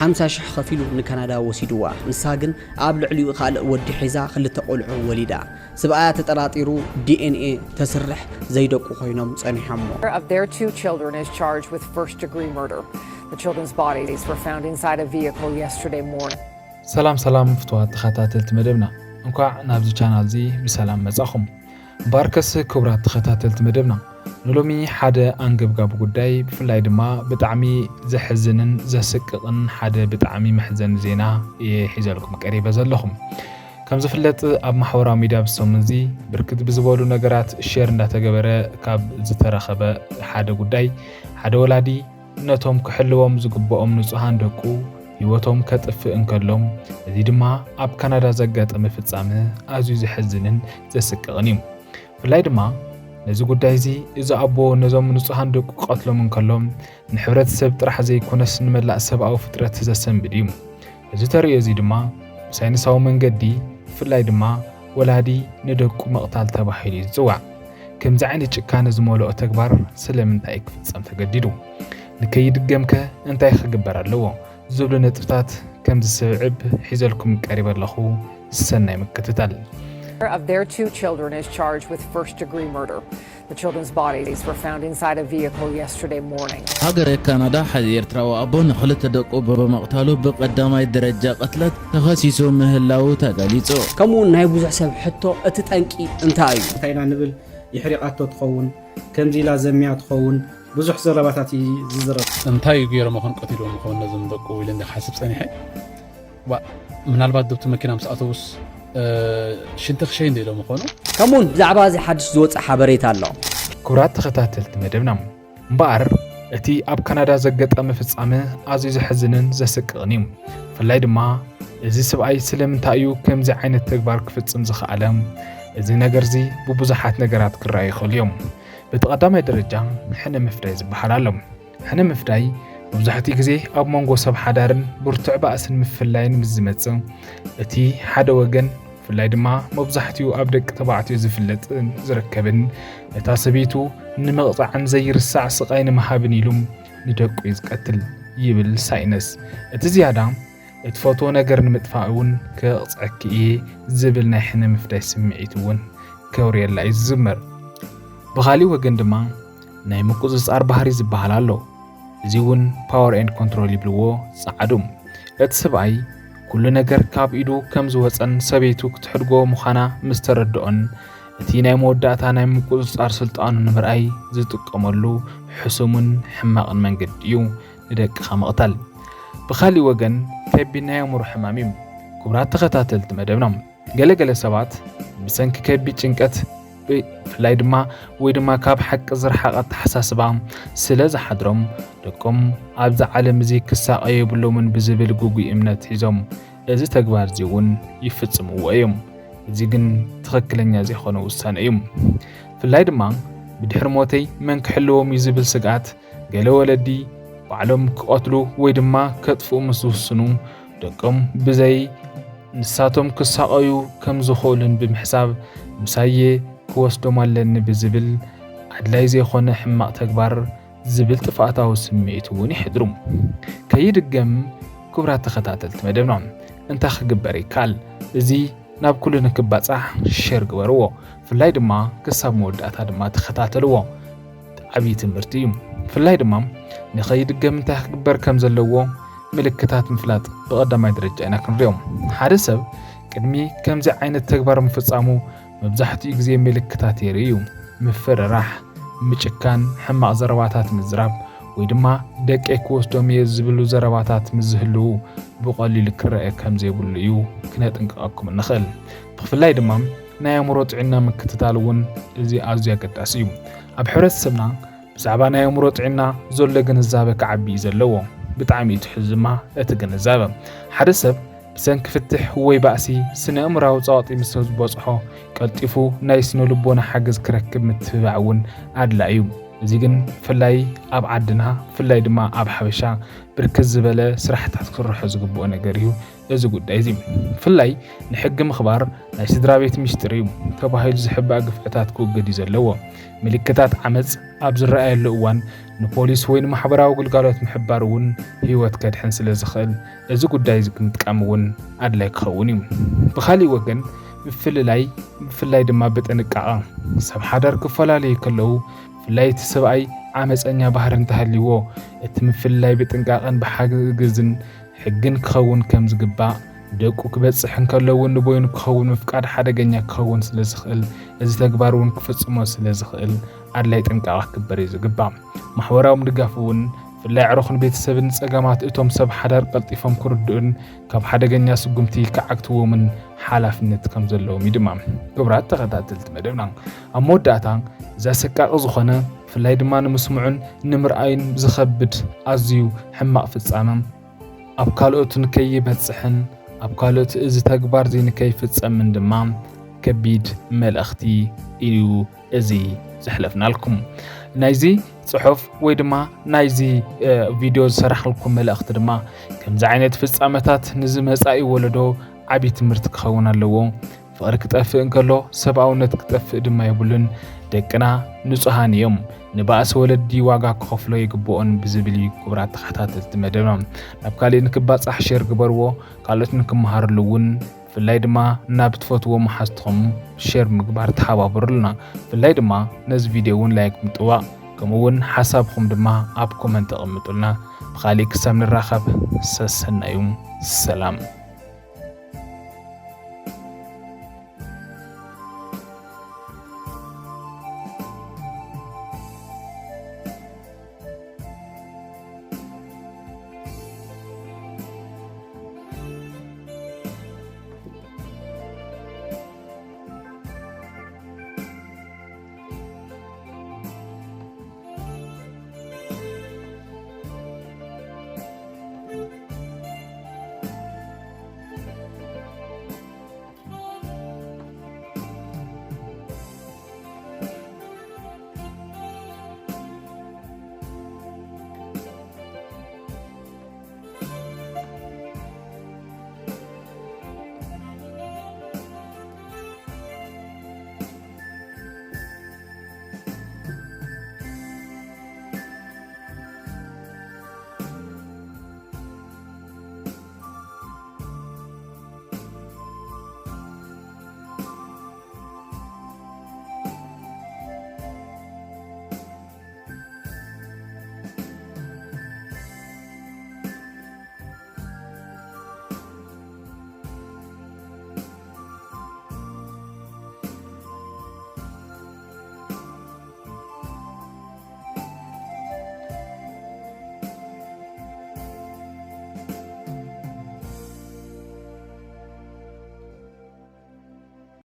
50,000 خفيلو نكندا وسيدوا نساجن قبل عليو خالق ودي حيزا خلت قلعو وليدا سبقات تطراطيرو DNA تسرح زيدقو خوينوم صنيحمو. Of their 2 children is charged with first-degree murder. The children's bodies were found inside a vehicle yesterday morning. سلام فتوات تخاتاتلت مدبنا انكوع نابزي channel زي بسلام مزاخم باركس كبرات تخاتاتلت مدبنا نلومي حدا أنقب قداي بفلاي دما بتعمي زحزنن زسققن حدا بتعمي محزن زينا يحيزلكم قريبا زلخم كم زفلت اب محورا ميديا بسومنزي بركت بزبولو نغرات شير እንዳተገበረ ካብ ዝተረኸበ حدا قداي حدا ولادي نتوم كحلوهم زقبኦም ንጹሃን ደቁ ህይወቶም ከጥፍእ እንከሎም እዚ ድማ ኣብ ካናዳ ዘጋጠመ ፍጻመ ኣዝዩ ዝሕዝንን ዘስቅቕን እዩ ብላይ ድማ ነዚ ጉዳይ እዚ እዚ ኣቦ ነዞም ንጹሃን ደቁ ቀትሎም እንከሎም ንሕብረተሰብ ጥራሕ ዘይኮነስ ንመላእ ሰብኣዊ ፍጥረት ዘሰንብድ እዩ እዚ ተርእዮ እዚ ድማ ሳይንሳዊ መንገዲ ብፍላይ ድማ ወላዲ ንደቁ መቕታል ተባሂሉ ይጽዋዕ ከምዚ ዓይነት ጭካነ ዝመልኦ ተግባር ስለምንታይ ክፍጸም ተገዲዱ ንከይድገምከ እንታይ ክግበር ኣለዎ زبل نتفتات كم تسعب حيزلكم قريبا لخو سنة مكتتال. Of their 2 children is charged with first-degree murder. The children's bodies were found inside a vehicle yesterday morning. هاجر كندا حذير تراو أبون خلت دقو بمقتلو بقدامي درجة قتلت تخصيصو مهلاو تقاليصو. كمون ناي بوزع سب حتى اتتانكي انتايو. تاينا نبل يحرقاتو تخون كم زي لازميات تخون بزح زرباتاتي زرب انتاي غير مخن قتيلو مخون لازم دقو ويل اند حاسب صنيحي منالبات دبت مكينه مس اتوبس شنت خشين ديلو مخونو كمون زعبا زي حدش زوص حبريت الله كورات تخاتلت مدبنا مبار اتي اب كندا زغطم فصامه ازي زحزنن زسققنيم فلاي دما ازي سباي سلمنتايو كمزي عينت تغبار كفصم زخالم ازي نغرزي ببزحات نغرات كراي خليوم بتقدمي درجة حنا مفداي زبحالالهم حنا مفداي ببزحتي غزي اب مونغو سب حدارن برتع باسن مفلاين مزمص اتي حدا وغن فلاي دما مبزحتيو اب دق تبعتيو زفلط زركبن اتا سبيتو نمقطعن زي رسع سقاين مهابن يلوم ندقو يزقتل يبل ساينس اتي زياده اتفوتو نغر نمطفاون كقصعكي زبل ناي حنا مفداي سمعيتون كوريلا يزمر بخالي وغن دما ناي مقصصار بحري زبحال الله زيون باور اند كنترول يبلو صعدوم اتسبعي كل ነገር ካብ ኢዱ ከም ዝወፀን ሰቤቱ ክትሕድጎ ምዃና ምስተረድኦን እቲ ናይ መወዳእታ ናይ ምቁፅጻር ስልጣኑ ንምርኣይ ዝጥቀመሉ ሕሱምን ሕማቕን መንገዲ እዩ ንደቅኻ መቕታል ብኻልእ ወገን ከቢድ ናይ ኣእምሮ ሕማም እዩ ክቡራት ተኸታተልቲ መደብና ገለገለ ሰባት ብሰንኪ ከቢድ ጭንቀት ፍላይ ድማ ወይ ድማ ካብ ሓቂ ዝረሓቐት ተሓሳስባ ስለ ዝሓድሮም ደቆም ኣብዛ ዓለም እዚ ክሳቀዩ የብሎምን ብዝብል ጉጉይ እምነት ሒዞም እዚ ተግባር እዚ እውን ይፍጽምዎ እዮም እዚ ግን ትክክለኛ ዘይኾነ ውሳነ እዩ ፍላይ ድማ ብድሕሪ ሞተይ መን ክሕልዎም ይዝብል ስግኣት ገለ ወለዲ ባዕሎም ክቆትሉ ወይ ድማ ከጥፍኡ ምስ ዝውስኑ ደቆም ብዘይ ንሳቶም ክሳቀዩ ከም ዝኽእሉን ብምሕሳብ ምሳየ ክወስዶም ኣለኒ ብዝብል ኣድላይ ዘይኾነ ሕማቕ ተግባር ዝብል ጥፋኣታዊ ስምዒት እውን ይሕድሩ ከይድገም ክቡራት ተኸታተልቲ መደብና እንታይ ክግበር ይካል እዚ ናብ ኩሉ ንክባጻሕ ሼር ግበርዎ ፍላይ ድማ ክሳብ መወዳእታ ድማ ተኸታተልዎ ዓብይ ትምህርቲ እዩ ፍላይ ድማ ንኸይድገም እንታይ ክግበር ከም ዘለዎ ምልክታት ምፍላጥ ብቐዳማይ ደረጃ ኢና ክንሪኦም ሓደ ሰብ ቅድሚ ከምዚ ዓይነት ተግባር ምፍጻሙ مبزحتي غزي ملكታት የርእዩ ምፍረራህ ምጭካን ሕማቕ ዘረባታት ምዝራብ ወይ ድማ ደቀይ ክወስዶም የዝብሉ ዘረባታት ምዝህሉ ብቐሊል ክረአ ከም ዘይብሉ እዩ ክነጥንቀቐኩም ንኽእል ብፍላይ ድማ ናይ ኣእምሮ ጥዕና ምክትታል እውን እዚ ኣዝዩ ኣገዳሲ እዩ ኣብ ሕብረተሰብና ብዛዕባ ናይ ኣእምሮ ጥዕና ዘሎ ግንዛቤ ከዓቢ ዘለዎ ብጣዕሚ ትሕዝማ እቲ ግንዛቤ ሓደ ሰብ سنك فتح وي بأسي سنة أمراو صاطي مسوز بوصحو قلطيفو ناي سنو لبونا حاجز كركب متبعون عدل أيوم زيجن فلاي أب عدنا فلاي دما أب حبشا بركز زبالة سرح تحت كرح زقبو أنا قريو زقود دايزيم فلاي نحق مخبار ناي سدرابيت مشتريو تبا هاي زحب أقف عتات كو قديز اللوا ملكتات عمز أب زرقاي اللقوان ንፖሊስ ወይ ንማሕበራዊ ግልጋሎት ምሕባር እውን ህይወት ከድሕን ስለ ዝኽእል እዚ ጉዳይ ምጥቃም እውን ኣድላይ ክኸውን እዩ። ብኻሊእ ወገን ብፍላይ ድማ ብጥንቃቐ ሰብ ሓዳር ክፈላለዩ ከለዉ ብፍላይ እቲ ሰብኣይ ዓመፀኛ ባህሪ እንተሃልይዎ እቲ ምፍላይ ብጥንቃቐን ብሓገዝን ሕግን ክኸውን ከም ዝግባእ ደቁ ክበፅሕ እንከለዉ ንቦይኑ ክኸውን ምፍቃድ ሓደገኛ ክኸውን ስለ ዝኽእል እዚ ተግባር እውን ክፍጽሞ ስለ ዝኽእል ኣድላይ ጥንቃቐ ክግበር እዩ ዝግባእ። ማሕበራዊ ምድጋፍ እውን ብፍላይ ዕሩኽን ቤተሰብን ፀገማት እቶም ሰብ ሓዳር ቀልጢፎም ክርድኡን ካብ ሓደገኛ ስጉምቲ ክዓግትዎምን ሓላፍነት ከም ዘለዎም እዩ ድማ። ክቡራት ተኸታተልቲ መደብና ኣብ መወዳእታ እዛ ሰቃቂ ዝኾነ ብፍላይ ድማ ንምስምዑን ንምርኣይን ዝኸብድ ኣዝዩ ሕማቕ ፍጻመ ኣብ ካልኦት ንከይበፅሕን ኣብ ካልኦት እዚ ተግባር እዚ ንከይፍጸምን ድማ ከቢድ መልእኽቲ እዩ እዚ ዘሕለፍናልኩም። ናይዚ ጽሑፍ ወይ ድማ ናይዚ ቪድዮ ዝሰራሕልኩም መልእኽቲ ድማ ከምዚ ዓይነት ፍጻመታት ንዝመጻኢ ወለዶ ዓብዪ ትምህርቲ ክኸውን ኣለዎ። ፍቕሪ ክጠፍእ እንከሎ ሰብኣውነት ክጠፍእ ድማ የብሉን። ደቅና ንጹሃን እዮም፣ ንባእሲ ወለዲ ዋጋ ክኸፍሎ ይግብኦን ብዝብል ክቡራት ተኸታተልቲ መደብና ናብ ካሊእ ንክባጻሕ ሼር ግበርዎ። ካልኦት ንክመሃርሉ እውን ብፍላይ ድማ ናብ ትፈትዎ መሓዝትኹም ሼር ምግባር ተሓባብሩልና። ብፍላይ ድማ ነዚ ቪድዮ እውን ላይክ ምጥዋቕ ከምኡውን ሓሳብኩም ድማ ኣብ ኮመንት ተቐምጡልና። ብኻሊእ ክሳብ ንራኸብ ሰሰናዩ ሰላም።